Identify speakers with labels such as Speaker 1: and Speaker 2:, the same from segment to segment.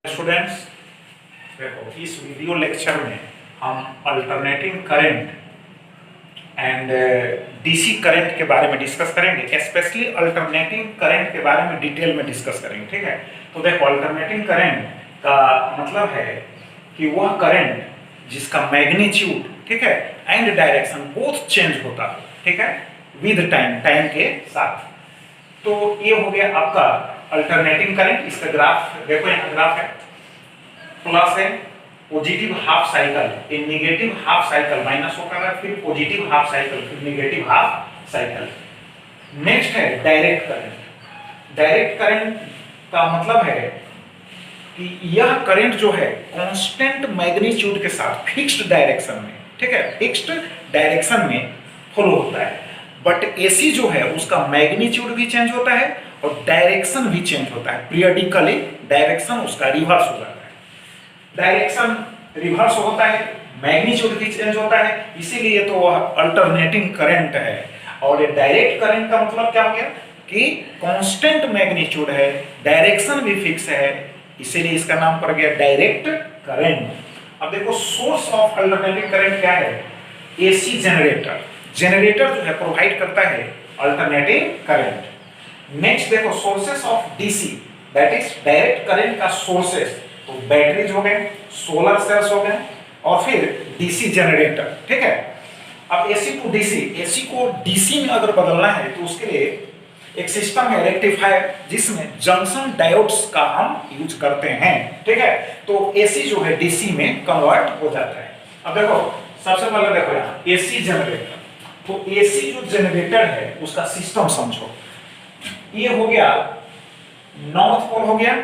Speaker 1: Students, देखो इस video lecture में हम alternating current and DC current के बारे में डिस्कस करेंगे। स्पेशली अल्टरनेटिंग करंट के बारे में डिटेल में डिस्कस करेंगे। ठीक है, तो देखो अल्टरनेटिंग करंट का मतलब है कि वह करंट जिसका मैग्नीट्यूड, ठीक है, एंड डायरेक्शन बोथ चेंज होता है, ठीक है, विद टाइम के साथ। तो ये हो गया आपका अल्टरनेटिंग करंट। इसका ग्राफ देखो, यहाँ ग्राफ है, प्लस है पॉजिटिव हाफ साइकिल, ये नेगेटिव हाफ साइकिल माइनस होगा, फिर पॉजिटिव हाफ साइकिल, फिर नेगेटिव हाफ साइकिल। नेक्स्ट है डायरेक्ट करंट। डायरेक्ट करंट का मतलब है कि यह करंट जो है कांस्टेंट मैग्नीट्यूड के साथ फिक्स्ड डायरेक्शन में, ठीक है, फिक्स्ड डायरेक्शन में फ्लो होता है। बट एसी जो है उसका मैग्नीट्यूड भी चेंज होता है और डायरेक्शन भी चेंज होता है। पीरियडिकली डायरेक्शन उसका रिवर्स हो जाता है। डायरेक्शन रिवर्स होता है, मैग्नीट्यूड भी चेंज होता है, इसीलिए तो वह अल्टरनेटिंग करंट है। और ये डायरेक्ट करंट का मतलब क्या हो गया कि कांस्टेंट मैग्नीट्यूड है, डायरेक्शन भी फिक्स है, इसीलिए इसका नाम पड़ गया डायरेक्ट करंट। अब देखो सोर्स ऑफ अल्टरनेटिंग करंट क्या है? AC generator. जनरेटर जो है प्रोवाइड करता है अल्टरनेटिंग करंट। नेक्स्ट देखो sources of DC, that is direct current का सोर्सेस, तो बैटरीज हो गए, सोलर सेल्स हो गए, और फिर डीसी जनरेटर। ठीक है, अब एसी टू डीसी, एसी को डीसी में अगर बदलना है तो उसके लिए एक सिस्टम है रेक्टिफायर, जिसमें जंक्शन डायोड्स का हम यूज करते हैं। ठीक है, तो एसी जो है डीसी में कन्वर्ट हो जाता है। अब देखो सबसे पहले देखो यहाँ एसी जनरेटर, तो एसी जो जनरेटर है उसका सिस्टम समझो। ये हो गया नॉर्थ पोल, हो गया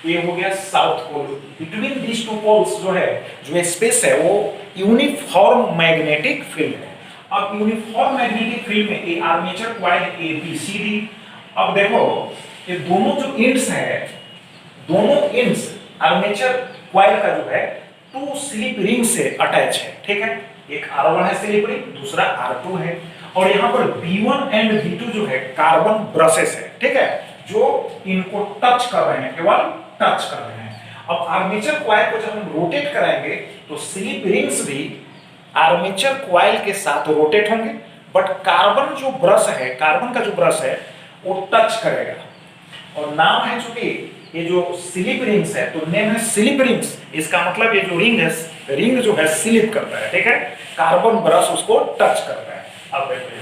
Speaker 1: ये हो गया south pole. Between these two poles जो है, जो स्पेस है वो यूनिफॉर्म मैग्नेटिक फील्ड है। अब यूनिफॉर्म मैग्नेटिक फील्ड में ये armature coil a b c d. अब देखो ये दोनों जो एंड्स है, दोनों एंड्स आर्मेचर कॉइल का जो है टू स्लिप रिंग से अटैच है। ठीक है, एक R1 है स्लिप रिंग, दूसरा R2 है, और यहाँ पर B1 एंड B2 जो है कार्बन ब्रशेस है। ठीक है, जो इनको टच कर रहे हैं, केवल टच कर रहे हैं। अब आर्मेचर कॉइल को जब हम रोटेट कराएंगे तो स्लिप रिंग्स भी आर्मेचर कॉइल के साथ रोटेट होंगे, बट कार्बन जो ब्रश है, कार्बन का जो ब्रश है वो टच करेगा। और नाम है चूंकि ये जो स्लिप रिंग्स है तो नेम है स्लिप रिंग्स। इसका मतलब ये जो रिंग है, रिंग जो है स्लिप करता है। ठीक है, कार्बन ब्रश उसको टच करता है। अब देखो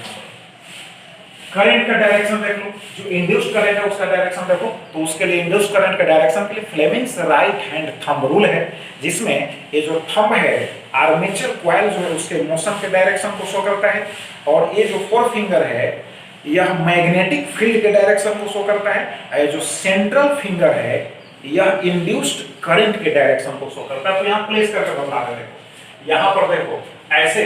Speaker 1: करंट का डायरेक्शन देख लो, जो इंड्यूस्ड करंट है उसका डायरेक्शन देखो, तो उसके लिए इंड्यूस्ड करंट का डायरेक्शन के लिए Fleming's right hand thumb rule है, जिसमें ये जो थंब है आर्मेचर कॉइल जो है उसके मोशन के डायरेक्शन को शो करता है, और ये जो फोर फिंगर है यह मैग्नेटिक फील्ड के डायरेक्शन को शो करता है, जो सेंट्रल फिंगर है यह इंड्यूस्ड करंट के डायरेक्शन को शो करता है। तो यहाँ प्लेस करके बता रहे, देखो यहाँ पर देखो ऐसे,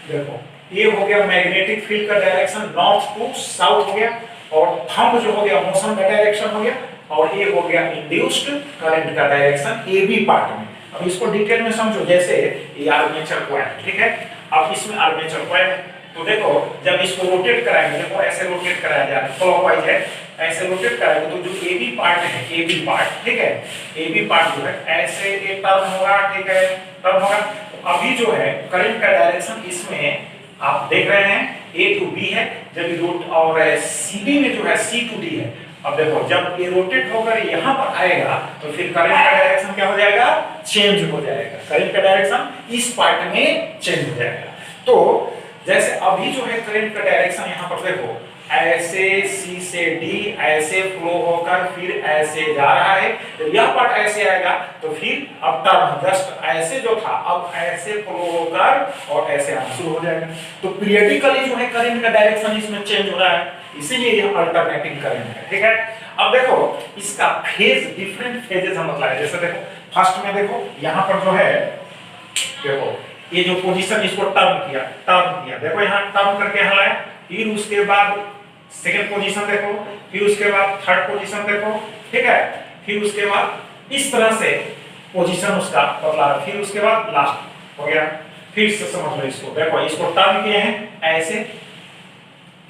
Speaker 1: देखो ये हो गया मैग्नेटिक फील्ड का डायरेक्शन नॉर्थ टू साउथ हो गया, और थंब जो हो गया मोशन का डायरेक्शन हो गया, और ये हो गया इंड्यूस्ड करंट का डायरेक्शन ए बी पार्ट में। अब इसको डिटेल में समझो, जैसे ये आर्मेचर कॉइल, ठीक है, अब इसमें आर्मेचर कॉइल है, तो देखो जब इसको रोटेट कराएंगे, देखो ऐसे रोटेट कराया जा रहा है, क्लॉकवाइज है, ऐसे रोटेट कराएंगे तो जो ए बी पार्ट है, ए बी पार्ट, ठीक है, ए बी पार्ट जो है ऐसे एक टर्न होगा, ठीक है, टर्न होगा। तो अभी जो है करंट का डायरेक्शन इसमें आप देख रहे हैं A टू B है, जब रोट, और CD में जो है C टू D है। अब देखो जब ये रोटेट होकर यहाँ पर आएगा तो फिर करंट का डायरेक्शन क्या हो जाएगा? चेंज हो जाएगा। करंट का डायरेक्शन इस पार्ट में चेंज हो जाएगा। तो जैसे अभी जो है करंट का डायरेक्शन यहाँ पर देखो ऐसे C से D ऐसे फ्लो होकर फिर ऐसे जा रहा है, तो यह पार्ट ऐसे आएगा तो फिर अब टर्न जस्ट ऐसे जो था अब ऐसे फ्लो होकर और ऐसे आना शुरू हो जाएगा। तो पीरियडिकली जो है करंट का डायरेक्शन इसमें चेंज हो रहा है, इसीलिए यह अल्टरनेटिंग करंट है। ठीक है, अब देखो इसका फेज, डिफरेंट फेजेस हम बताए। जैसे देखो फर्स्ट में देखो यहाँ पर जो है, देखो ये जो पोजीशन इसको टर्न किया, देखो यहाँ टर्न करके यहाँ लाया, फिर उसके बाद सेकंड पोजीशन देखो, फिर उसके बाद थर्ड पोजीशन देखो, ठीक है, फिर उसके बाद इस तरह से पोजीशन उसका बदला, फिर उसके बाद लास्ट हो गया। फिर से समझ लो इसको, देखो इसको टर्न किए हैं ऐसे,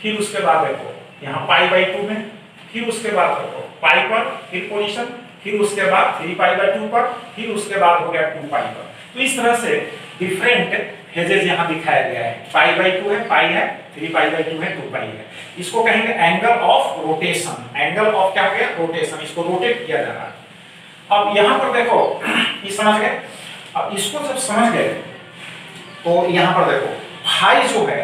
Speaker 1: फिर उसके बाद देखो यहाँ पाई बाई 2 में, फिर उसके बाद देखो पाई पर फिर पोजीशन, फिर उसके बाद 3π/2 पर, फिर उसके बाद हो गया 2π पर। तो इस तरह से डिफरेंट फेजेस यहाँ दिखाया गया है, π/2 है, पाई है, 3π/2 है, 2π है। इसको कहेंगे angle of rotation. Angle of क्या हो गया? रोटेशन। इसको रोटेट किया जा रहा है। अब यहाँ पर देखो, ये समझ गए? अब इसको जब समझ गए तो यहाँ पर देखो फाई जो है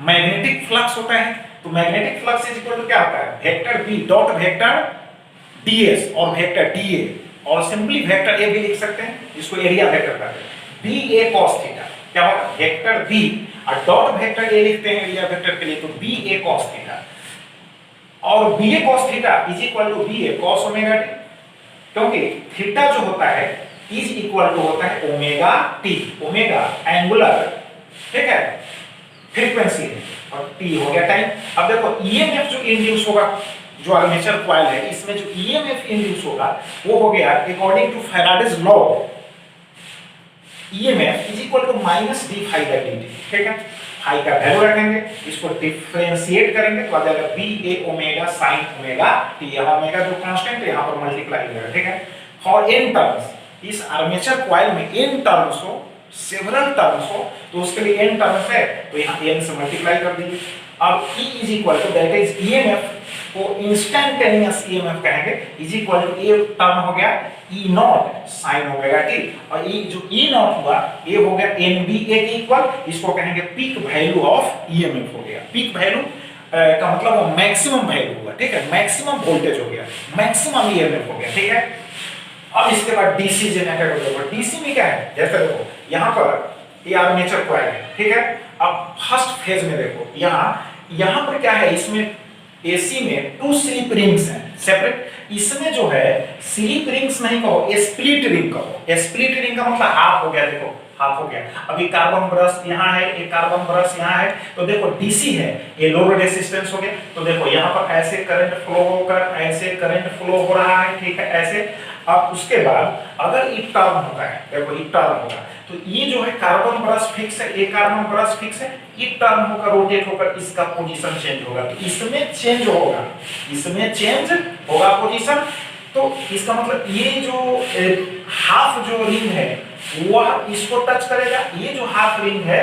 Speaker 1: मैग्नेटिक फ्लक्स होता है, तो magnetic flux is equal to क्या होता है? Vector b dot vector ds और वेक्टर dA, और सिंपली वेक्टर ए भी लिख सकते हैं, इसको एरिया वेक्टर कहते हैं, BA cos थीटा। क्या होगा? वेक्टर बी और डॉट वेक्टर ए लिखते हैं एरिया वेक्टर के लिए, तो BA cos थीटा, और BA cos theta is equal to BA cos omega t, क्योंकि थीटा जो होता है इज इक्वल टू होता है ओमेगा t। ओमेगा एंगुलर, ठीक है, फ्रीक्वेंसी है, और t हो गया टाइम। अब देखो ईएमएफ जो इंड्यूस होगा, जो आर्मेचर कॉइल है इसमें जो ईएमएफ इंड्यूस होगा वो हो गया according to Faraday's law, EMF is equal to minus d phi by dt। ठीक है, फाई का वैल्यू रखेंगे, इसको डिफरेंशिएट करेंगे तो आ जाएगा BA omega sin omega t। यहाँ ओमेगा जो कांस्टेंट है यहाँ पर मल्टीप्लाई हो जाएगा। ठीक है, फॉर n टर्म्स, इस आर्मेचर कॉइल में n टर्म्स हो, सेवरल टर्म्स हो, तो उसके लिए n टर्म्स है तो यहाँ n से मल्टीप्लाई कर दीजिए। अब E is equal to that is EMF को इंस्टेंटेनियस EMF कहेंगे, is equal to a term हो गया E naught sin omega t, और ये जो E नॉट हुआ ये हो गया NBA के इक्वल, इसको कहेंगे पीक वैल्यू ऑफ EMF हो गया। पीक वैल्यू का मतलब वो मैक्सिमम वैल्यू हुआ। ठीक है, मैक्सिमम वोल्टेज हो गया, मैक्सिमम EMF हो गया। ठीक है, अब इसके बाद DC जनरेटर हो गया। DC में क्या है? जैसे देखो यहाँ पर ये आर्मेचर कॉइल है, ठीक है। अब फर्स्ट फेज में देखो यहाँ पर क्या है, इसमें AC में 2 स्लिप रिंग्स हैं सेपरेट। इसमें जो है स्लिप रिंग्स नहीं कहो, स्प्लिट रिंग कहो। स्प्लिट रिंग का मतलब हाफ हो गया, देखो हाफ हो गया। अभी कार्बन ब्रश यहाँ है, एक कार्बन ब्रश यहाँ है, तो देखो DC है, ये लोड रेजिस्टेंस हो गया। तो देखो यहाँ पर ऐसे करंट फ्लो होकर ऐसे करंट फ्लो हो रहा है, ठीक है, ऐसे। अब उसके बाद अगर ई टर्न होता है, देखो ई टर्न होगा तो ये जो है कार्बन ब्रश फिक्स है, ये कार्बन ब्रश फिक्स है, ई टर्न होकर रोटेट होकर इसका पोजीशन चेंज होगा, तो इसमें चेंज होगा, इसमें चेंज होगा पोजीशन। तो इसका मतलब ये जो हाफ जो रिंग है वह इसको टच करेगा, ये जो हाफ रिंग है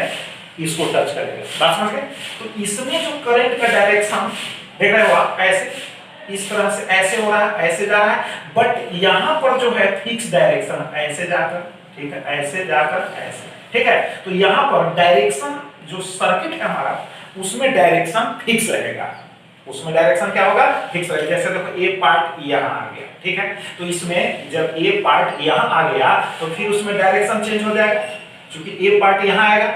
Speaker 1: इसको टच करेगा। बात समझ गए? तो इसमें जो करंट का डायरेक्शन देख रहे हो आप, ऐसे इस तरह से ऐसे हो रहा है, ऐसे जा रहा है, बट यहाँ पर जो है फिक्स डायरेक्शन ऐसे जाकर, ठीक है, ऐसे जाकर ऐसे, ठीक है। तो यहाँ पर डायरेक्शन जो सर्किट है हमारा उसमें डायरेक्शन फिक्स रहेगा, उसमें डायरेक्शन क्या होगा? फिक्स रहेगा। जैसे देखो ए पार्ट यहाँ आ गया, ठीक है, तो इसमें जब ए पार्ट यहाँ आ गया तो फिर उसमें डायरेक्शन चेंज हो जाएगा, क्योंकि ए पार्ट यहाँ आएगा,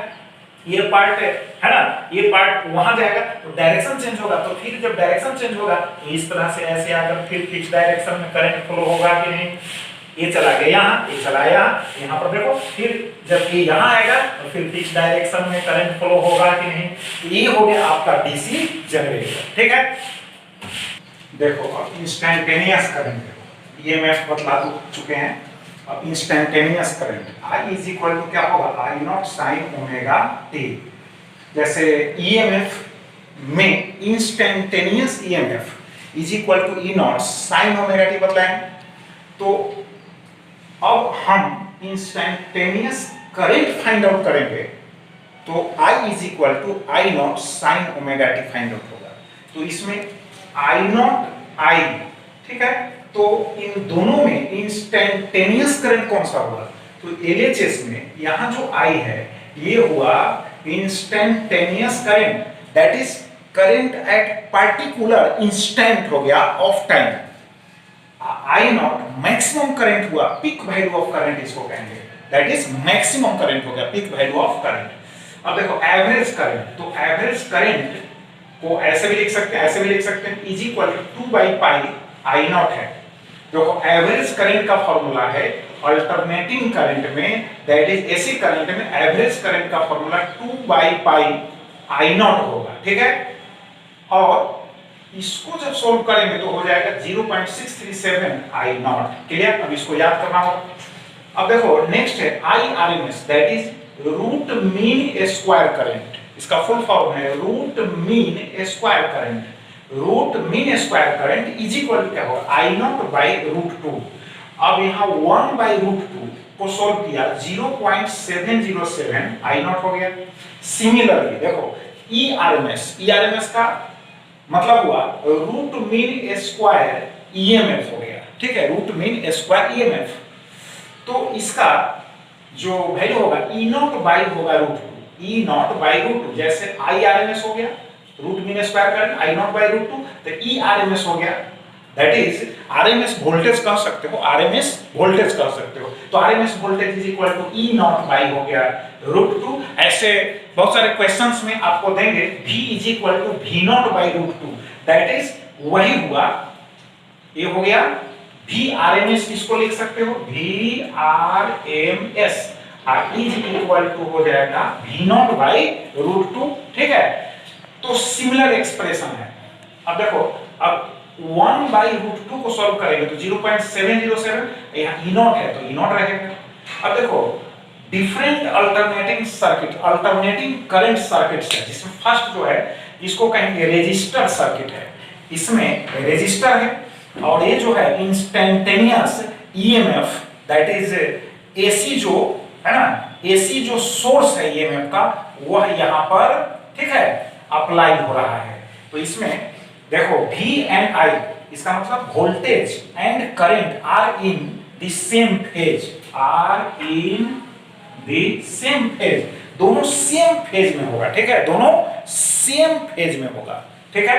Speaker 1: ये पार्ट है ना, ये पार्ट वहां जाएगा तो डायरेक्शन चेंज होगा। तो फिर जब डायरेक्शन चेंज होगा तो इस तरह से ऐसे आकर फिर फिक्स डायरेक्शन में करंट फ्लो होगा कि नहीं, ये चला गया यहाँ, ये चला यहाँ पर देखो, फिर जब ये यहाँ आएगा तो फिर फिक्स डायरेक्शन में करंट फ्लो होगा कि नहीं। तो ये हो गया आपका DC जनरेटर। ठीक है, देखो अब इंस्टेंटेनियस करंट, EMF बतला चुके हैं। अब instantaneous current I is equal to क्या होगा? I naught sin omega t। जैसे EMF में instantaneous EMF is equal to E naught sin omega t बतलाएं। तो अब हम इंस्टेंटेनियस करंट फाइंड आउट करेंगे, तो I is equal to I naught sin omega t find out होगा। तो इसमें I नॉट I, ठीक है, तो इन दोनों में इंस्टेंटेनियस करंट कौन सा होगा? तो LHS में यहाँ जो I है ये हुआ instantaneous current, that is current eight particular instant हो गया of time. I not maximum current हुआ, पीक वैल्यू ऑफ करंट इसको कहेंगे, दैट इज मैक्सिमम करंट हो गया, पीक वैल्यू ऑफ करंट। अब देखो एवरेज करंट, तो एवरेज करंट को ऐसे भी लिख सकते हैं, ऐसे भी लिख सकते हैं, इज इक्वल टू 2/पाई I नॉट है। देखो एवरेज करंट का फॉर्मूला है अल्टरनेटिंग करंट में, दैट इज AC करंट में एवरेज करंट का फॉर्मूला 2/पाई I नॉट होगा। ठीक है, और इसको जब सोल्व करेंगे तो हो जाएगा 0.637 I नॉट। क्लियर? अब इसको याद करना होगा। अब देखो नेक्स्ट है IRMS, that is root mean square current. इसका फुल फॉर्म है root mean square current. Root mean square current is equal to क्या होगा, I naught by root two. अब यहाँ 1 बाई रूट टू को सोल्व किया 0.707 आई नॉट हो गया। सिमिलरली देखो ई आर एम एस का मतलब हुआ रूट मीन स्क्वायर ईएमएफ हो गया, ठीक है, रूट मीन स्क्वायर ईएमएफ। तो इसका जो वैल्यू होगा ई नॉट बाई होगा root two, E naught by root two, जैसे आई आर एम एस हो गया root mean square current I naught by root two, तो ई आर एम एस हो गया, दैट इज आरएमएस वोल्टेज कह सकते हो, आरएमएस वोल्टेज कह सकते हो। तो RMS voltage is equal to E naught by हो गया रूट टू। ऐसे बहुत सारे क्वेश्चंस में आपको देंगे V is equal to V naught by root two, that is वही हुआ, ये हो गया V आरएमएस, किसको लिख सकते हो V RMS is equal to हो जाएगा V naught by root two, ठीक है। तो सिमिलर एक्सप्रेशन है। अब देखो अब 1 बाई रूट टू को सॉल्व करेंगे तो 0.707, यहाँ ई नॉट है तो ई नॉट रहेगा। अब देखो different alternating circuit, alternating current circuits है, जिसमें फर्स्ट जो है इसको कहेंगे रेजिस्टर सर्किट है, इसमें रेजिस्टर है और ये जो है instantaneous EMF that is AC जो है ना, एसी जो सोर्स है ईएमएफ का वह यहाँ पर, ठीक है, अप्लाई हो रहा है। तो इसमें देखो V एंड I, इसका मतलब voltage and current are in the same phase, are in the same phase, दोनों सेम फेज में होगा, ठीक है, दोनों सेम फेज में होगा, ठीक है।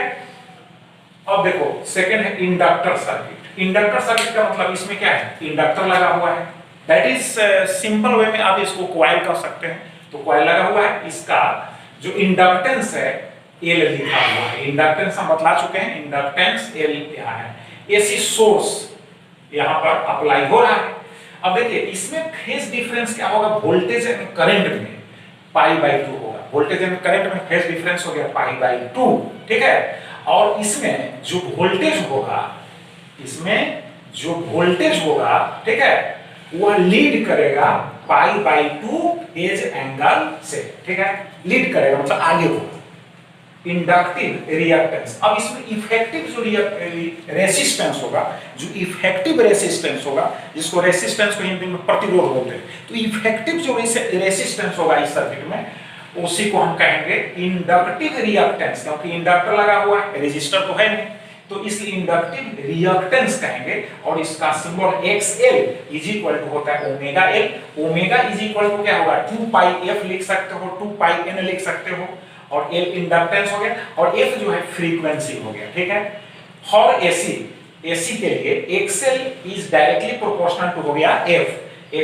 Speaker 1: अब देखो सेकंड है इंडक्टर सर्किट। इंडक्टर सर्किट का मतलब इसमें क्या है, इंडक्टर लगा हुआ है, दैट इज सिंपल वे में आप इसको कॉइल कह सकते हैं। तो कॉइल लगा हुआ है, इसका जो इंडक्टेंस है एल लिखा हुआ है, इंडक्टेंस हम बतला चुके हैं, इंडक्टेंस एल यहाँ है, एसी सोर्स यहाँ पर अप्लाई हो रहा है। अब देखिए इसमें फेज डिफरेंस क्या होगा, वोल्टेज एंड करंट में पाई बाई 2 होगा, वोल्टेज एंड करंट में फेज डिफरेंस हो गया पाई बाई 2, ठीक है। और इसमें जो वोल्टेज होगा, इसमें जो वोल्टेज होगा, ठीक है, वह लीड करेगा पाई बाई 2 एज एंगल से, ठीक है, लीड करेगा मतलब आगे होगा। इंडक्टिव रिएक्टेंस, अब इसमें इफेक्टिव जो रेसिस्टेंस होगा, जो इफेक्टिव रेसिस्टेंस होगा, जिसको रेसिस्टेंस को हिंदी में प्रतिरोध बोलते हैं, तो इफेक्टिव जो रेसिस्टेंस होगा इस सर्किट में उसी को हम कहेंगे इंडक्टिव रिएक्टेंस, क्योंकि इंडक्टर लगा हुआ है, रेजिस्टर तो है नहीं, तो इसलिए इंडक्टिव रिएक्टेंस कहेंगे। और इसका symbol XL is equal to होता है omega L, omega is equal to क्या होगा 2 पाई F लिख सकते हो, 2 पाई N लिख सकते हो, और L इंडक्टेंस हो गया और F जो है फ्रीक्वेंसी हो गया, ठीक है। फॉर AC के लिए XL is directly proportional to हो गया F,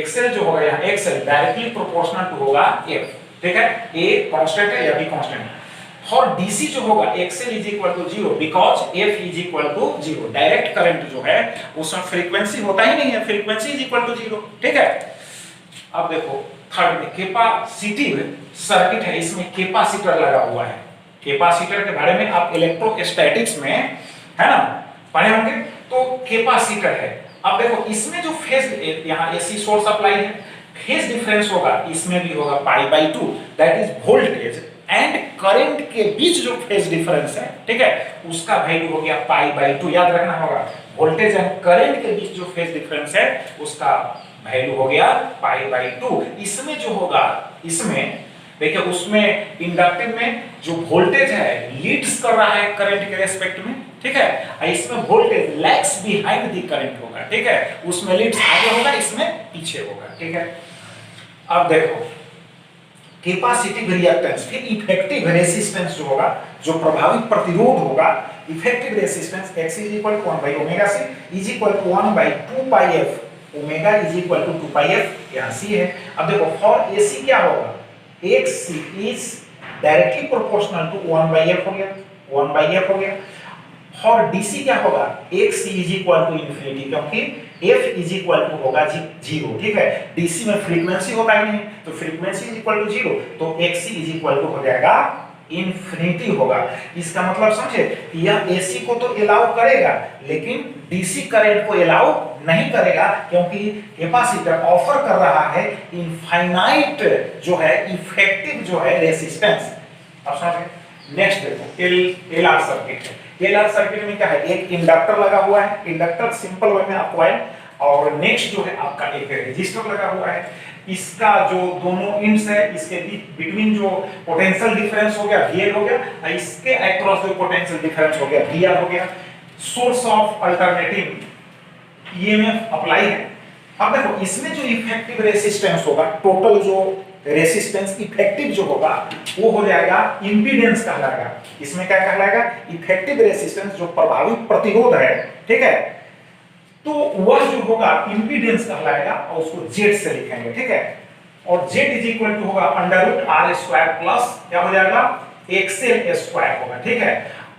Speaker 1: XL जो होगा यहाँ XL डायरेक्टली प्रोपोर्शनल टू होगा F, ठीक है, A कांस्टेंट है या B कांस्टेंट है। फॉर DC जो होगा XL is equal to 0 because F is equal to 0, direct current जो है उसमें फ्रीक्वेंसी होता ही नहीं है, फ्रीक्वेंसी इज इक्वल टू 0, ठीक है। अब देखो थर्ड में कैपेसिटिव सर्किट है, इसमें कैपेसिटर लगा हुआ है। कैपेसिटर के बारे में आप इलेक्ट्रोस्टैटिक्स में है ना पढ़े होंगे, तो कैपेसिटर है। अब देखो इसमें जो फेज यहाँ एसी सोर्स अप्लाई है, फेज डिफरेंस होगा, इसमें भी होगा pi by 2, that is voltage and current के बीच जो फेज डिफरेंस है, ठीक है, उसका वैल्यू हो गया पाई बाई 2, याद रखना होगा, वोल्टेज एंड करंट के बीच जो फेज डिफरेंस है उसका वैल्यू हो गया पाई बाई 2। इसमें जो होगा, इसमें देखिए उसमें इंडक्टिव में जो वोल्टेज है लीड्स कर रहा है करंट के रेस्पेक्ट में, ठीक है, इसमें voltage lags behind the current होगा, ठीक है, उसमें लीड्स आगे होगा, इसमें पीछे होगा, ठीक है। अब देखो कैपेसिटिव रिएक्टेंस, फिर इफेक्टिव रेसिस्टेंस जो होगा, जो प्रभावित प्रतिरोध होगा, effective resistance X is equal to 1 by omega C is equal to 1 by 2 pi F, omega is equal to 2 pi F, यहाँ C है। अब देखो फॉर AC क्या होगा, XC is directly proportional to 1 by F हो गया, 1 by F हो गया। फॉर DC क्या होगा, XC is equal to infinity, क्योंकि F इज इक्वल टू होगा 0, ठीक है, DC में फ्रीक्वेंसी होता ही नहीं, तो फ्रीक्वेंसी इज इक्वल टू 0, तो XC इज इक्वल टू हो जाएगा इंफिनिटी होगा। इसका मतलब समझे, यह AC को तो अलाउ करेगा लेकिन DC करंट को अलाउ नहीं करेगा, क्योंकि कैपेसिटर ऑफर कर रहा है इनफाइनाइट जो है इफेक्टिव जो है रेसिस्टेंस। अब समझे, नेक्स्ट देखो LR सर्किट है। एलआर सर्किट में क्या है, एक इंडक्टर लगा हुआ है, इंडक्टर सिंपल वे में कॉइल, और नेक्स्ट जो है आपका एक रेजिस्टर लगा हुआ है। इसका जो दोनों एंड्स है, इसके बिटवीन जो पोटेंशियल डिफरेंस हो गया VL हो गया, इसके अक्रॉस जो पोटेंशियल डिफरेंस हो गया VR हो गया। Source of alternating EMF apply है। अब देखो इसमें जो इफेक्टिव रेजिस्टेंस होगा, टोटल जो रेजिस्टेंस इफेक्टिव जो होगा वो हो जाएगा इंपीडेंस कहलाएगा। इसमें क्या कहलाएगा, इफेक्टिव रेजिस्टेंस, जो प्रभावी प्रतिरोध है, ठीक है, तो वह जो होगा इंपीडेंस कहलाएगा और उसको Z से लिखेंगे, ठीक है। और Z इज इक्वल टू होगा √R² प्लस क्या हो जाएगा XL² होगा, ठीक है।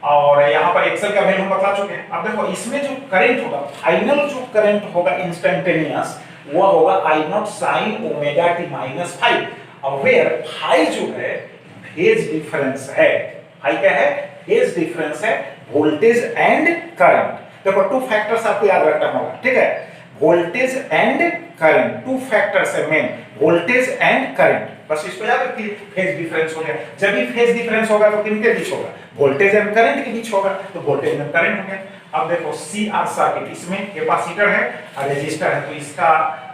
Speaker 1: और यहाँ पर एक्सेल का वैल्यू बता चुके हैं। अब देखो इसमें जो करंट होगा, फाइनल जो करंट होगा इंस्टेंटेनियस, वो होगा I0 sin ω-t-5, और वेयर फाई जो है फेज डिफरेंस है। फाई क्या है, फेज डिफरेंस है वोल्टेज एंड करंट। देखो टू फैक्टर्स आपको याद रखना होगा, ठीक है, voltage and current, two factors है मेन, वोल्टेज एंड करंट, बस इसको याद रखिए। फेज डिफरेंस हो गया, जब भी फेज डिफरेंस होगा तो किनके बीच होगा, वोल्टेज एंड करंट के बीच होगा, तो वोल्टेज एंड करंट हो गया। अब देखो CR सर्किट, इसमें कैपेसिटर है और रेजिस्टर है, तो इसका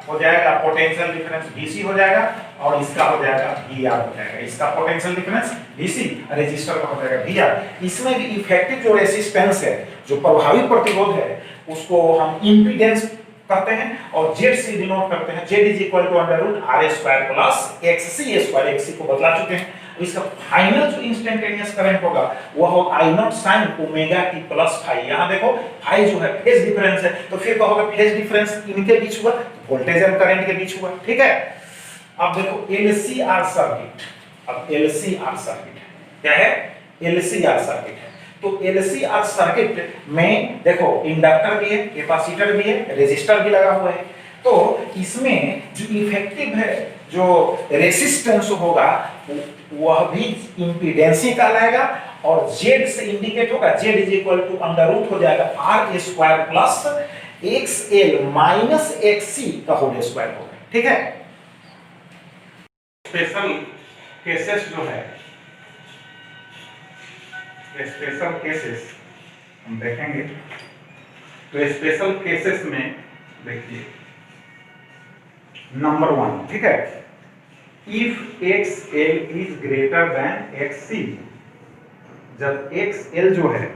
Speaker 1: हो जाएगा पोटेंशियल डिफरेंस VC हो जाएगा, और इसका हो जाएगा VR हो जाएगा। इसका पोटेंशियल डिफरेंस VC, रेजिस्टर का हो जाएगा VR। इसमें भी इफेक्टिव जो रेजिस्टेंस है, जो प्रभावी प्रतिरोध है, उसको हम इंपीडेंस कहते हैं और Z से डिनोट करते हैं। Z is equal to √R² plus XC², XC को बदला चुके हैं। इसका फाइनल जो इंस्टेंटेनियस करंट होगा वो हो I0 sin ω-t-5। यहाँ देखो फाई जो है फेज डिफरेंस है, तो फिर कहोगे फेज डिफरेंस इनके बीच हुआ, वोल्टेज एंड करंट के बीच हुआ, ठीक है। अब देखो LCR सर्किट, अब LCR सर्किट क्या है, LCR सर्किट है। तो LCR सर्किट में देखो इंडक्टर भी है, कैपेसिटर भी है, रेजिस्टर भी लगा हुआ है। तो इसमें जो इफेक्टिव है, जो रेजिस्टेंस होगा, वह भी इंपीडेंस ही कहलाएगा, और Z से इंडिकेट होगा, Z इज इक्वल टू √ हो जाएगा R² plus XL minus XC का होल स्क्वायर होगा, ठीक है। स्पेशल केसेस जो है, स्पेशल केसेस हम देखेंगे। तो स्पेशल केसेस में देखिए नंबर 1, ठीक है, if XL is greater than XC, जब XL जो है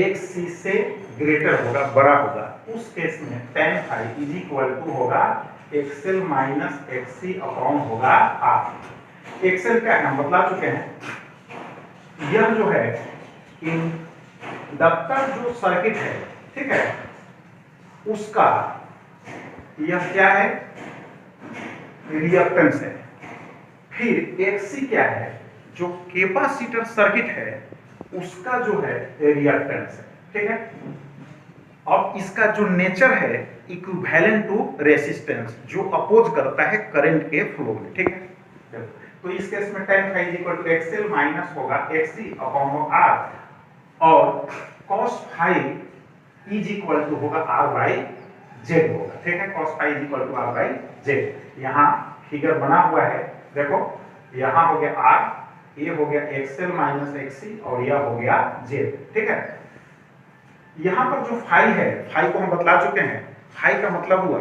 Speaker 1: XC से ग्रेटर होगा, बड़ा होगा, उस केस में tan phi is equal to होगा XL माइनस XC अपॉन होगा R। XL क्या है बतला चुके हैं। यह जो है इंडक्टर जो सर्किट है, ठीक है, उसका यह क्या है, रिएक्टेंस है। फिर XC क्या है, जो कैपेसिटर सर्किट है उसका जो है रिएक्टेंस है, ठीक है। अब इसका जो नेचर है इक्विवेलेंट टू रेजिस्टेंस, जो अपोज करता है करंट के फ्लो में, ठीक है। तो इस केस में tan phi equal to XL minus होगा XC अपॉन R, और cos phi is equal to होगा R बाई Z होगा, ठीक है। cos phi is equal to R by Z। यहाँ फिगर बना हुआ है, देखो यहाँ हो गया R, ये हो गया XL माइनस XC, और यह हो गया Z, ठीक है। यहाँ पर जो फाई है, फाई को हम बतला चुके हैं। फाई का मतलब हुआ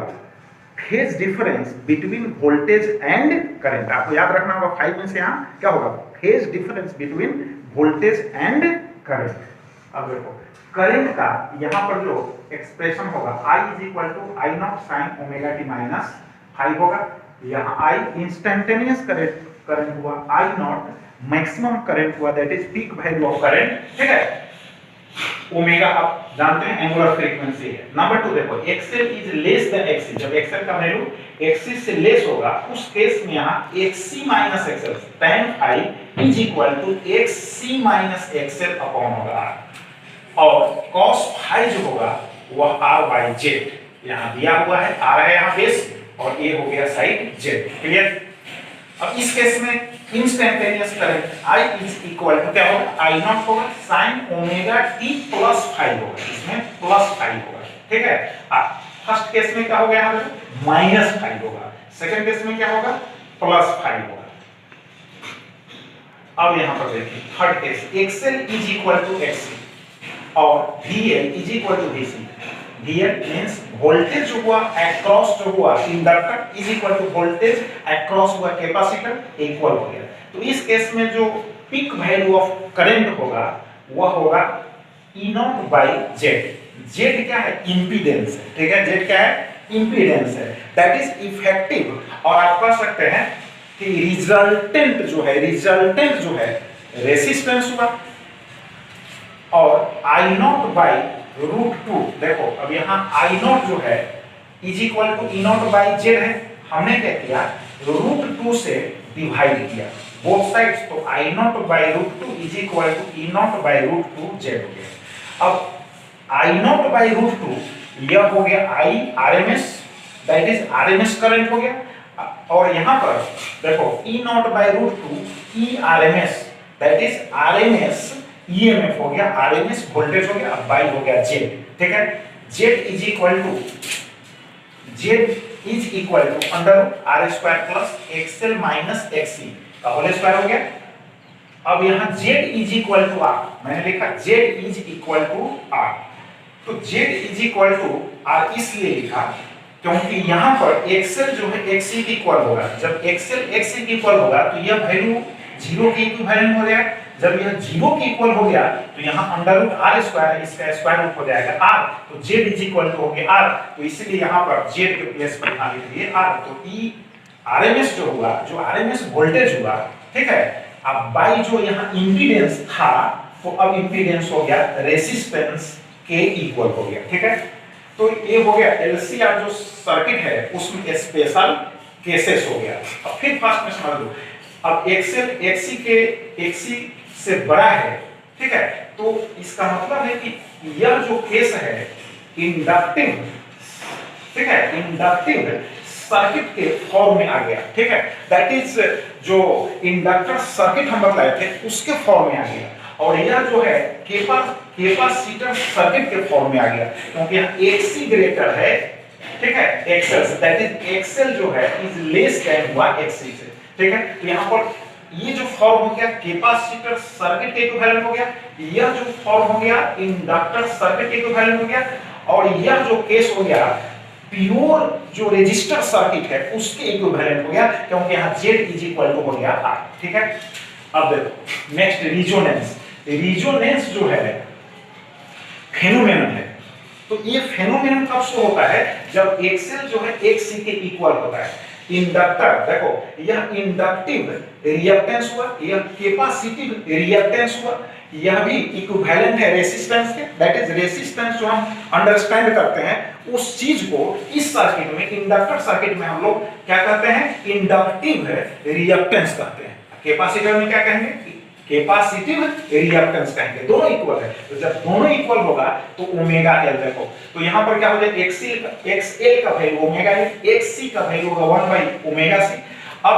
Speaker 1: phase difference between voltage and current. आपको याद रखना होगा फाई में से यहाँ क्या होगा, phase difference between voltage and current. अब देखो करंट का यहाँ पर जो एक्सप्रेशन होगा I is equal to I0 sin ω-t-5 होगा। यहाँ I इंस्टेंटेनियस करंट हुआ, I0 मैक्सिमम करंट हुआ, that is peak value of current, ठीक है। ओमेगा आप जानते हैं एंगुलर फ्रीक्वेंसी है। नंबर 2 देखो XL is less than XC, जब XL का वैल्यू XC से लेस होगा उस केस में यहाँ XC minus XL, tan phi is equal to XC minus XL upon होगा R, और cos phi जो होगा वह R बाई Z यहाँ दिया हुआ है, R है यहाँ बेस, और ये हो गया साइड Z, क्लियर। अब इस केस में instantaneous current I is equal to क्या होगा, I0 होगा sin ω-t+5 होगा, इसमें +5 होगा, ठीक है। फर्स्ट केस में क्या हो गया यहाँ पे -5 होगा, सेकंड केस में क्या होगा +5 होगा। अब यहाँ पर देखिए third case XL is equal to XC, और VL is equal to VC। VL means voltage जो हुआ अक्रॉस जो हुआ inductor is equal to voltage across हुआ कैपेसिटर इक्वल हो गया। तो इस केस में जो पीक वैल्यू ऑफ करंट होगा वह होगा E naught by Z. Z क्या है? इंपीडेंस है, ठीक है। जेड क्या है? इंपीडेंस है, दैट इज इफेक्टिव। और आप कह सकते हैं कि रिजल्टेंट जो है रेसिस्टेंस हुआ। और I naught by root two, देखो अब यहाँ I नॉट जो है is equal to E naught by Z है। हमने क्या किया? रूट टू से डिवाइड किया बोथ साइड्स, तो I naught by root two is equal to E naught by root two Z हो गया। अब I naught by root two यह हो गया I RMS, that is RMS current हो गया। और यहाँ पर देखो E naught by root two E RMS, that is RMS EMF हो गया, RMS वोल्टेज हो गया, अब बाई हो गया Z, ठीक है। Z is equal to under R square plus XL minus XC का होल स्क्वायर हो गया। अब यहाँ Z is equal to R, मैंने लिखा Z is equal to R। तो Z is equal to R इसलिए लिखा क्योंकि यहाँ पर XL जो है XC के इक्वल होगा। जब XL XC के इक्वल होगा तो यह वैल्यू 0 के इक्विवेलेंट हो जाएगा। जब यह 0 के इक्वल हो गया तो यहाँ अंडर रूट R स्क्वायर, इसका स्क्वायर रूट हो जाएगा R, तो Z इज इक्वल टू हो गया R। तो इसलिए यहाँ पर Z के प्लेस पर यहाँ लिख दिए R। तो E RMS जो हुआ, जो RMS वोल्टेज हुआ, ठीक है। अब बाई जो यहाँ इंपीडेंस था तो अब इंपीडेंस हो गया रेसिस्टेंस के इक्वल हो गया, ठीक है। तो ये हो गया LCR जो सर्किट है उसमें स्पेशल केसेस हो गया। अब फिर फास्ट में समझ लो, अब XL XC से बड़ा है, ठीक है। तो इसका मतलब है कि यह जो केस है इंडक्टिव, ठीक है, इंडक्टिव सर्किट के फॉर्म में आ गया, ठीक है। दैट इज जो इंडक्टर सर्किट हम बताए थे उसके फॉर्म में आ गया। और यह जो है कैपेसिटर सर्किट के फॉर्म में आ गया क्योंकि यहाँ XC ग्रेटर है, ठीक है, XL से, दैट इज XL जो है इज लेस देन हुआ XC से, ठीक है। तो यहाँ पर ये जो फॉर्म हो गया कैपेसिटर सर्किट के इक्विवेलेंट हो गया, यह जो फॉर्म हो गया इंडक्टर सर्किट के इक्विवेलेंट हो गया, और यह जो केस हो गया प्योर जो रेजिस्टर सर्किट है उसके इक्विवेलेंट हो गया क्योंकि यहाँ Z इज इक्वल टू हो गया R, ठीक है। अब देखो नेक्स्ट रिजोनेंस। रिजोनेंस जो है फेनोमेनन है। तो ये फेनोमेनन कब शो होता है? जब XL जो है XC के इक्वल होता है। इंडक्टर देखो यह इंडक्टिव रिएक्टेंस हुआ, यह कैपेसिटिव रिएक्टेंस हुआ, यह भी इक्विवेलेंट है रेसिस्टेंस के, दैट इज रेसिस्टेंस जो हम अंडरस्टैंड करते हैं उस चीज को इस सर्किट में इंडक्टर सर्किट में हम लोग क्या कहते हैं? इंडक्टिव रिएक्टेंस कहते हैं। कैपेसिटर में क्या कहेंगे? कैपेसिटिव रिएक्टेंस कहेंगे। दोनों इक्वल है, तो जब दोनों इक्वल होगा तो ओमेगा L देखो, तो यहाँ पर क्या हो जाएगा? XL का वैल्यू ओमेगा L, XC का वैल्यू होगा 1 by ओमेगा C। अब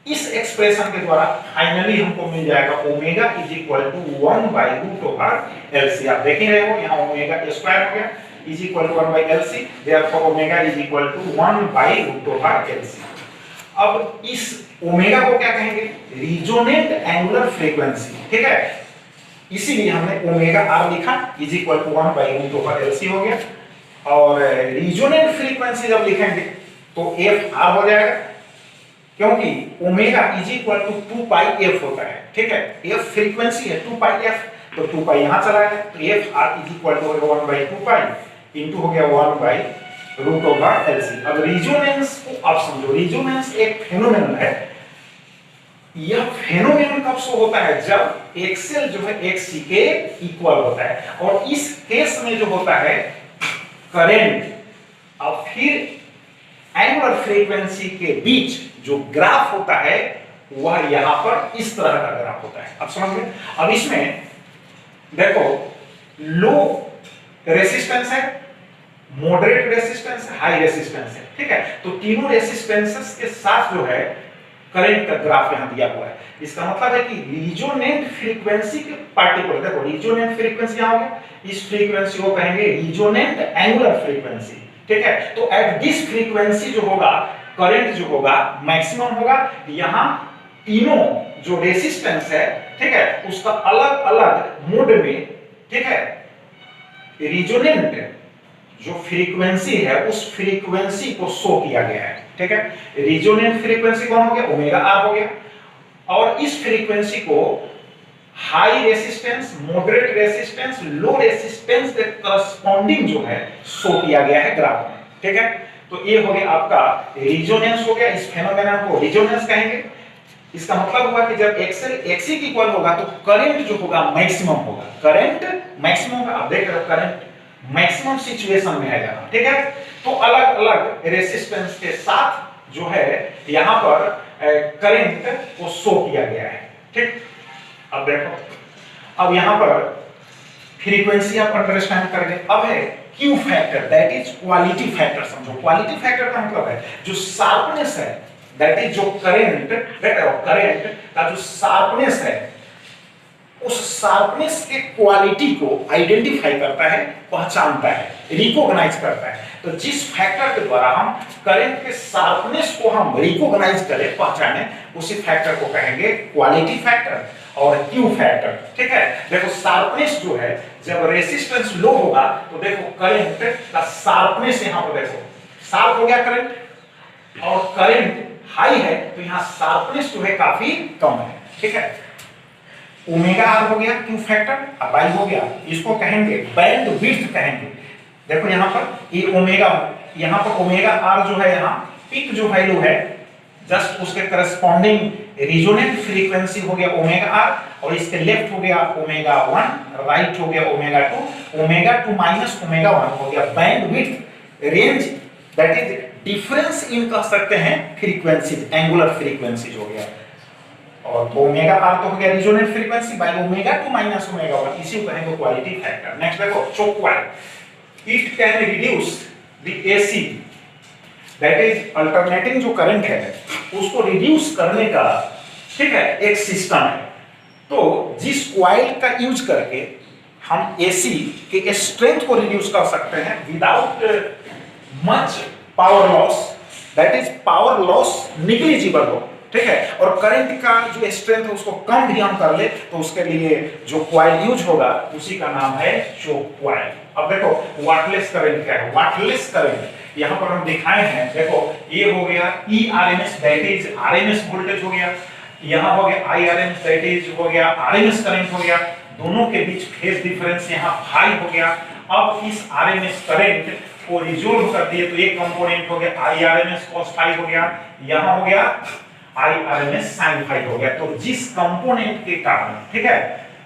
Speaker 1: इस एक्सप्रेशन के द्वारा फाइनली हमको मिल जाएगा omega is equal to 1 by root over LC। आप देख ही रहे हो यहाँ ओमेगा स्क्वायर हो गया is equal to 1 by LC, therefore omega is equal to 1 by root over LC। अब इस ओमेगा को क्या कहेंगे? रिजोनेंट एंगुलर फ्रीक्वेंसी, ठीक है। इसीलिए हमने ओमेगा R लिखा is equal to 1 by root over LC हो गया। और रिजोनेंट फ्रीक्वेंसी जब लिखेंगे तो FR हो जाएगा क्योंकि omega is equal to 2 pi f होता है, ठीक है। f फ्रीक्वेंसी है 2 पाई f, तो 2 पाई यहां चला गया, तो FR is equal to 1 by 2 pi into हो गया 1 by रूट ओवर LC। अब रिजोनेंस को आप समझो, रिजोनेंस एक फेनोमेनन है। यह फेनोमेनन कब शो होता है? जब XL जो है XC के इक्वल होता है। और इस केस में जो होता है करंट अब फिर एंगुलर फ्रीक्वेंसी के बीच जो ग्राफ होता है वह यहां पर इस तरह का ग्राफ होता है। अब समझ गए? अब इसमें देखो लो रेसिस्टेंस है, मॉडरेट रेसिस्टेंस है, हाई रेसिस्टेंस है, ठीक है। तो तीनों रेसिस्टेंसेस के साथ जो है करंट का ग्राफ यहां दिया हुआ है। इसका मतलब है कि रिजोनेंट फ्रीक्वेंसी के पार्टिकुलर, देखो रिजोनेंट फ्रीक्वेंसी यहां हो गया, इस फ्रीक्वेंसी को कहेंगे रिजोनेंट एंगुलर फ्रीक्वेंसी, ठीक है। तो एट दिस फ्रीक्वेंसी जो होगा करंट जो होगा मैक्सिमम होगा। यहां तीनों जो रेसिस्टेंस है, ठीक है, उसका अलग अलग मोड में, ठीक है, रिजोनेंट जो फ्रीक्वेंसी है उस फ्रीक्वेंसी को शो किया गया है, ठीक है। रिजोनेंट फ्रीक्वेंसी कौन हो गया, ओमेगा आर हो गया, और इस फ्रीक्वेंसी को हाई रेसिस्टेंस, मॉडरेट रेसिस्टेंस, लो रेसिस्टेंस के करस्पॉन्डिंग जो है शो किया गया है ग्राफ में, ठीक है। तो ये हो गया आपका रिजोनेंस हो गया, इस फेनोमेना को रिजोनेंस कहेंगे। इसका मतलब हुआ कि जब एक्सएल एक्सी की इक्वल होगा तो करंट जो होगा मैक्सिमम होगा, करंट मैक्सिमम होगा। आप देख रहे हो करंट मैक्सिमम सिचुएशन में है यहाँ, ठीक है। तो अलग अलग रेसिस्टेंस के साथ जो है यहाँ पर करंट को शो किया गया है, ठीक। अब देखो, अब यहाँ पर फ्रीक्वेंसी आप अंडरस्टैंड कर गए। अब है Q factor, that is quality factor. समझो क्वालिटी फैक्टर का मतलब है जो शार्पनेस है, दैट इज जो करंट, करंट का जो शार्पनेस है उस शार्पनेस के क्वालिटी को आइडेंटिफाई करता है, पहचानता है, रिकॉग्नाइज करता है। तो जिस फैक्टर के द्वारा हम करंट के शार्पनेस को हम रिकॉग्नाइज करें, पहचाने, उसी फैक्टर को कहेंगे क्वालिटी फैक्टर और क्यू फैक्टर, ठीक है। देखो शार्पनेस जो है, जब रेसिस्टेंस लो होगा तो देखो करंट का शार्पनेस यहाँ पर देखो शार्प हो गया करंट, और करंट हाई है तो यहाँ शार्पनेस जो है काफी कम है, ठीक है। ओमेगा आर हो गया क्यू फैक्टर, अब आई हो गया, इसको कहेंगे बैंड विड्थ कहेंगे। देखो यहाँ पर ये ओमेगा, यहाँ पर ओमेगा आर जो है, यहाँ पीक जो वैल्यू है जस्ट उसके करस्पॉन्डिंग रिजोनेंट फ्रीक्वेंसी हो गया ओमेगा आर, और इसके लेफ्ट हो गया ओमेगा 1, राइट हो गया ओमेगा 2, ओमेगा 2 माइनस ओमेगा 1 हो गया band width range, that is difference in कह सकते हैं फ्रीक्वेंसीज, एंगुलर फ्रीक्वेंसीज हो गया। और ओमेगा आर तो हो गया resonant frequency by omega 2 minus omega 1, इसी को कहेंगे क्वालिटी फैक्टर। नेक्स्ट देखो choke while, it can reduce the AC, that is alternating जो करंट है उसको रिड्यूस करने का, ठीक है, एक सिस्टम है। तो जिस क्वाइल का यूज करके हम एसी के स्ट्रेंथ को रिड्यूस कर सकते हैं without much power loss, that is power loss negligible हो, ठीक है, और करंट का जो स्ट्रेंथ है उसको कम भी हम कर ले तो उसके लिए जो क्वाइल यूज होगा उसी का नाम है चोक क्वाइल। अब देखो वाटलेस करंट क्या है, वाटलेस करंट यहाँ पर हम दिखाए हैं। देखो ये हो गया ERMS, that is RMS voltage हो गया, यहाँ हो गया IRMS, दैट इज हो गया RMS करंट हो गया, दोनों के बीच फेज डिफरेंस यहाँ हाई हो गया। अब इस RMS करंट को रिजोल्व कर दिए तो एक कंपोनेंट हो गया IRMS cos phi हो गया, यहाँ हो गया IRMS sin phi हो गया। तो जिस कंपोनेंट के कारण, ठीक है,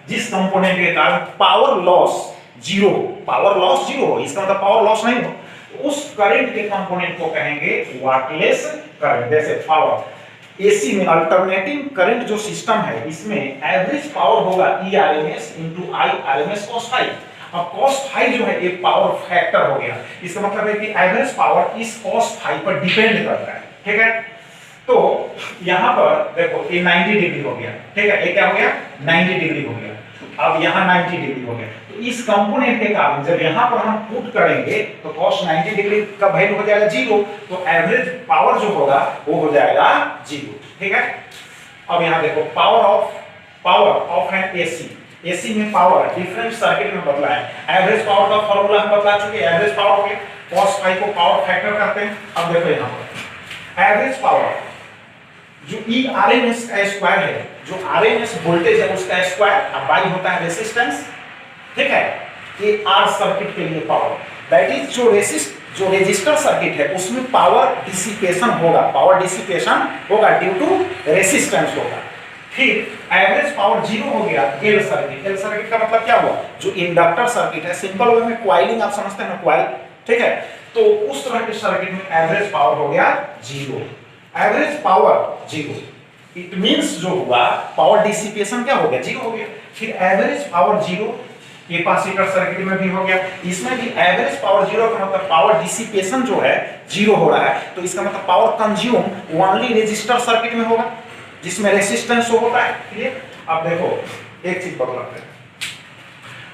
Speaker 1: जिस कंपोनेंट के कारण power loss zero, power loss zero हो, इसका मतलब पावर लॉस नहीं हो, उस करंट के कंपोनेंट को कहेंगे वाटलेस करंट। जैसे पावर एसी में अल्टरनेटिंग करंट जो सिस्टम है इसमें एवरेज पावर होगा ERMS into IRMS cos phi। अब cos phi जो है ये पावर फैक्टर हो गया, इसका मतलब है कि एवरेज पावर इस cos phi पर डिपेंड करता है, ठीक है। तो यहाँ पर देखो ये 90 डिग्री हो गया, ठीक है, ये क्या हो गया 90 डिग्री हो गया, अब यहाँ 90 डिग्री हो गया। तो इस कंपोनेंट के कारण जब यहाँ पर हम पुट करेंगे तो cos 90 डिग्री का वैल्यू हो जाएगा 0, तो एवरेज पावर जो होगा वो हो जाएगा 0, ठीक है। अब यहाँ देखो पावर ऑफ एन एसी में पावर डिफरेंट सर्किट में बदला है। एवरेज पावर का फॉर्मूला हम बता चुके, एवरेज पावर हो गया, cos phi को पावर फैक्टर करते हैं। अब देखो यहाँ पर एवरेज पावर जो ERMS का स्क्वायर है, जो RMS वोल्टेज है उसका स्क्वायर, अब बाई होता है रेजिस्टेंस, ठीक है। ये R सर्किट के लिए पावर, दैट इज जो रेजिस्टर सर्किट है उसमें पावर डिसिपेशन होगा ड्यू टू रेजिस्टेंस होगा। फिर एवरेज पावर 0 हो गया L सर्किट का मतलब क्या हुआ, जो इंडक्टर सर्किट है, सिंपल वे में क्वाइलिंग आप समझते हैं ना, क्वाइल, ठीक है। तो उस तरह के सर्किट में एवरेज पावर हो गया 0, एवरेज पावर 0, इट मींस जो हुआ पावर डिसिपेशन क्या हो गया 0 हो गया। फिर एवरेज पावर 0 कैपेसिटर सर्किट में भी हो गया, इसमें भी एवरेज पावर 0 का मतलब पावर डिसिपेशन जो है 0 हो रहा है, तो इसका मतलब power consume only resistor circuit में होगा जिसमें रेजिस्टेंस होता है, क्लियर। अब देखो एक चीज बदलाते हैं,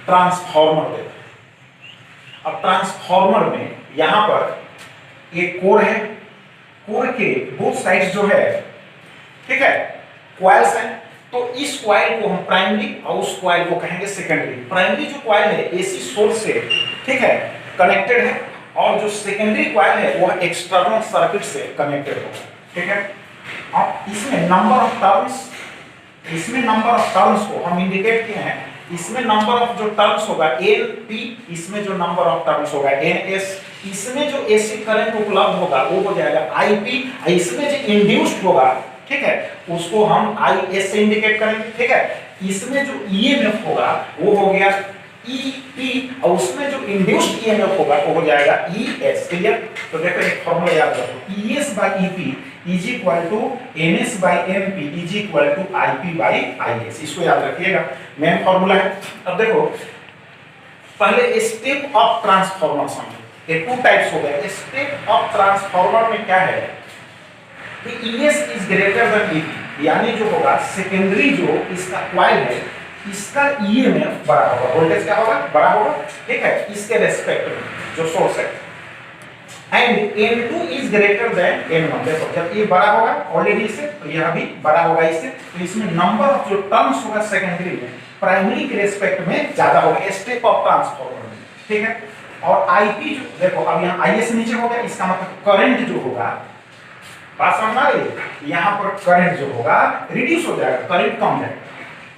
Speaker 1: ट्रांसफार्मर देखो। अब ट्रांसफार्मर में यहां पर एक कोर है, कोर के बोथ साइड्स जो है, ठीक है, कॉइल्स हैं। तो इस कॉइल को हम प्राइमरी और उस कॉइल को कहेंगे सेकेंडरी। प्राइमरी जो कॉइल है एसी सोर्स से ठीक है, कनेक्टेड है, और जो सेकेंडरी कॉइल है वह एक्सटर्नल सर्किट से कनेक्टेड होगा। ठीक है, अब इसमें नंबर ऑफ टर्न्स को हम इंडिकेट किए हैं। इसमें नंबर ऑफ जो टर्न्स होगा Np, इसमें जो नंबर ऑफ टर्न्स होगा Ns, इसमें जो एसी करंट उपलब्ध होगा वो हो जाएगा Ip, इसमें जो इंड्यूस्ड होगा, ठीक है, उसको हम Is से इंडिकेट करेंगे। ठीक है, इसमें जो EMF होगा वो हो गया EP, और उसमें जो इंड्यूस्ड EMF होगा वो हो जाएगा ES। क्लियर? तो देखो एक फॉर्मूला याद रखो, ES by EP is equal to NS by NP is equal to IP by IS। इसको याद रखिएगा, मेन फॉर्मूला है। अब देखो पहले स्टेप ऑफ ट्रांसफॉर्मर समझो, ये टू टाइप्स हो गए। स्टेप ऑफ ट्रांसफॉर्मर में क्या है कि ES is greater than EP, यानी जो होगा सेकेंडरी जो इसका कॉइल है इसका EMF बड़ा होगा, वोल्टेज क्या होगा, बड़ा होगा। ठीक है, इसके रेस्पेक्ट में जो सोर्स है, and N2 is greater than N1। देखो जब ये बड़ा होगा ऑलरेडी इससे, तो यह भी बड़ा होगा इससे, तो इसमें नंबर ऑफ जो टर्न्स होगा सेकेंडरी में प्राइमरी के रेस्पेक्ट में ज्यादा होगा स्टेप ऑफ ट्रांसफॉर्मर में। ठीक है, और IP जो देखो अब यहाँ IS नीचे हो गया, इसका मतलब करंट जो होगा, बात समझ आ रही है, यहाँ पर करंट जो होगा रिड्यूस हो जाएगा, करंट कम है।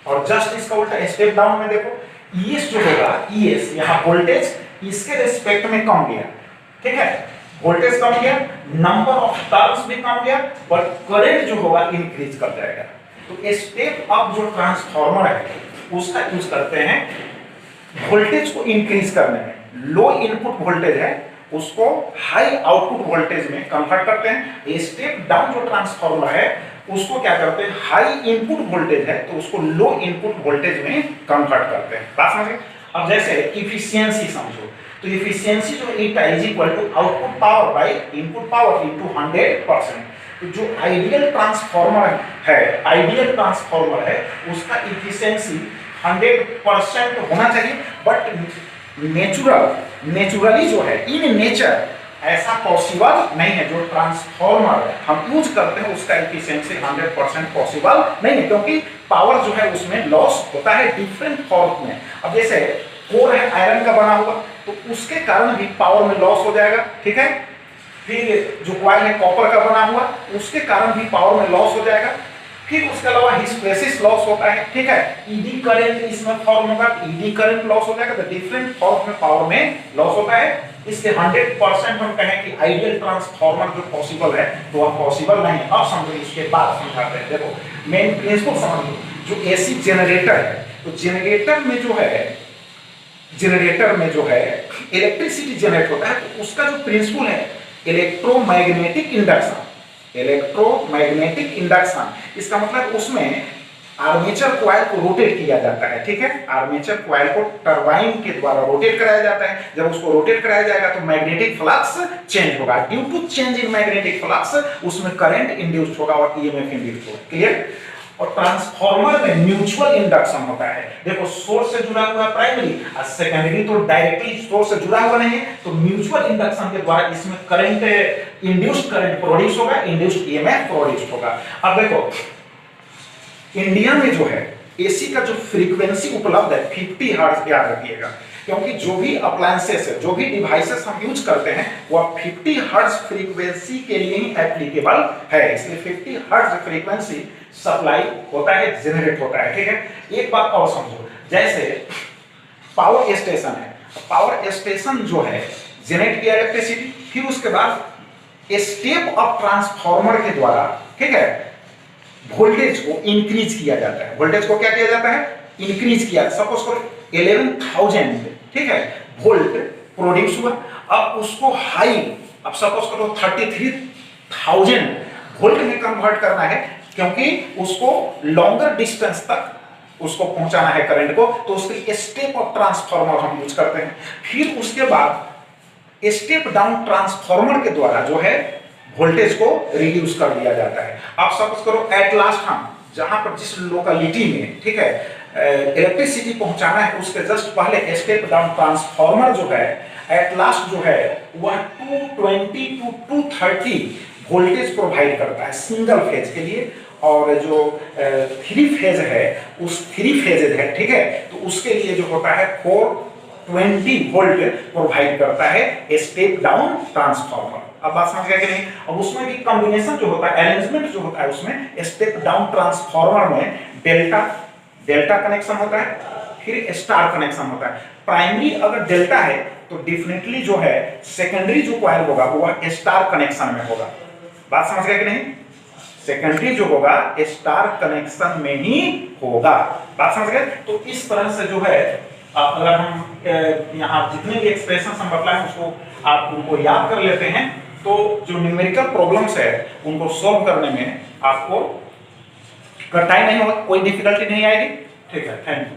Speaker 1: और जस्ट इसका उल्टा स्टेप डाउन में देखो ES जो होगा, ES यहाँ वोल्टेज इसके रेस्पेक्ट में कम गया। ठीक है, वोल्टेज कम गया, नंबर ऑफ टर्न्स भी कम गया, और करंट जो होगा इंक्रीज कर जाएगा। तो स्टेप अप जो ट्रांसफार्मर है उसका यूज करते हैं वोल्टेज को इंक्रीज करने में। लो इनपुट वोल्टेज है उसको हाई आउटपुट वोल्टेज में कन्वर्ट करते हैं। स्टेप डाउन जो ट्रांसफार्मर है उसको क्या करते हैं, हाई इनपुट वोल्टेज है तो उसको लो इनपुट वोल्टेज में कन्वर्ट करते हैं। बात समझे? अब जैसे इफिशियंसी समझो, तो इफिशियंसी जो is equal to output power by input power into 100%। तो जो आइडियल ट्रांसफार्मर है उसका इफिशियंसी 100% होना चाहिए, बट नेचुरली जो है इन नेचर ऐसा पॉसिबल नहीं है। जो ट्रांसफार्मर हम यूज करते हैं उसका एफिशिएंसी 100% पॉसिबल नहीं है, क्योंकि पावर जो है उसमें लॉस होता है डिफरेंट फॉर्म में। अब जैसे कोर है आयरन का बना हुआ, तो उसके कारण भी पावर में लॉस हो जाएगा। ठीक है, फिर जो कॉइल है कॉपर का बना हुआ, उसके कारण भी पावर में लॉस हो जाएगा। फिर उसके अलावा हिस्टैरिसीस लॉस होता है। ठीक है, ईडी करंट इसमें फॉर्म होगा, ईडी करंट लॉस हो जाएगा, तो डिफरेंट फॉर्म में पावर में लॉस होता है। इसके 100% हम कहें कि आइडियल ट्रांसफार्मर जो पॉसिबल है तो वह पॉसिबल नहीं। अब समझो, इसके बाद समझाते हैं। देखो मेन प्रिंसिपल समझो, जो एसी जनरेटर है, तो जनरेटर में जो है इलेक्ट्रिसिटी जनरेट होता है, तो उसका जो प्रिंसिपल है इलेक्ट्रोमैग्नेटिक इंडक्शन। इसका मतलब उसमें आर्मेचर कॉइल को रोटेट किया जाता है। ठीक है, आर्मेचर कॉइल को टरबाइन के द्वारा रोटेट कराया जाता है। जब उसको रोटेट कराया जाएगा तो मैग्नेटिक फ्लक्स चेंज होगा। Due to change in magnetic flux उसमें करंट इंड्यूस्ड होगा और ईएमएफ इंड्यूस्ड होगा। क्लियर? और ट्रांसफार्मर में म्यूचुअल इंडक्शन होता है। देखो सोर्स से जुड़ा हुआ प्राइमरी और सेकेंडरी तो डायरेक्टली सोर्स से जुड़ा हुआ नहीं है, तो म्यूचुअल इंडक्शन के द्वारा इसमें करंट इंड्यूस्ड करंट प्रोड्यूस होगा, इंड्यूस्ड ईएमएफ प्रोड्यूस होगा। अब देखो इंडिया में जो है एसी का जो फ्रीक्वेंसी उपलब्ध है 50 हर्ट्ज, याद रखिएगा, क्योंकि जो भी अप्लायंसेस है, जो भी डिवाइसेस हम यूज करते हैं वह 50 हर्ट्ज फ्रीक्वेंसी के लिए ही एप्लीकेबल है। इसलिए 50 हर्ट्ज फ्रीक्वेंसी सप्लाई होता है, जनरेट होता है। ठीक है, एक बात और समझो, जैसे पावर स्टेशन है, पावर स्टेशन जो है जनरेट किया इलेक्ट्रिसिटी, फिर उसके बाद स्टेप ऑफ ट्रांसफार्मर के द्वारा, ठीक है, वोल्टेज को इंक्रीज किया जाता है। वोल्टेज को क्या किया जाता है, इंक्रीज किया। सपोज करो 11,000, ठीक है, वोल्ट प्रोड्यूस हुआ, अब उसको हाई, अब सपोज करो 33,000 वोल्ट में कन्वर्ट करना है, क्योंकि उसको लॉन्गर डिस्टेंस तक उसको पहुंचाना है करंट को, तो उसके स्टेप ऑफ ट्रांसफार्मर हम यूज करते हैं। फिर उसके बाद स्टेप डाउन ट्रांसफार्मर के द्वारा जो है वोल्टेज को रिड्यूस कर दिया जाता है। आप सपोज करो एट लास्ट हम जहां पर जिस लोकेलिटी में, ठीक है, इलेक्ट्रिसिटी पहुंचाना है, उसके जस्ट पहले स्टेप डाउन ट्रांसफार्मर जो है एट लास्ट जो है वह 220 टू 230 वोल्टेज प्रोवाइड करता है सिंगल फेज के लिए, और जो 3 फेज है उस 3 फेजेज है, ठीक है, तो उसके लिए जो होता है 4 20 वोल्ट प्रोवाइड करता है स्टेप डाउन ट्रांसफार्मर। अब बात समझ गए कि नहीं? अब उसमें भी कॉम्बिनेशन जो होता है, अरेंजमेंट जो होता है उसमें स्टेप डाउन ट्रांसफार्मर में डेल्टा कनेक्शन होता है, फिर स्टार कनेक्शन होता है। प्राइमरी अगर डेल्टा है तो डेफिनेटली जो है सेकेंडरी जो कॉइल होगा वो स्टार कनेक्शन में होगा। बात समझ गए कि नहीं? सेकेंडरी जो होगा स्टार कनेक्शन में ही होगा। बात समझ गए? तो इस तरह से जो है अगर हम यहाँ जितने भी एक्सप्रेशन हम बतलाएं उसको आप उनको याद कर लेते हैं तो जो न्यूमेरिकल प्रॉब्लम्स है उनको सॉल्व करने में आपको कठिनाई नहीं होगी, कोई डिफिकल्टी नहीं आएगी। ठीक है, थैंक यू।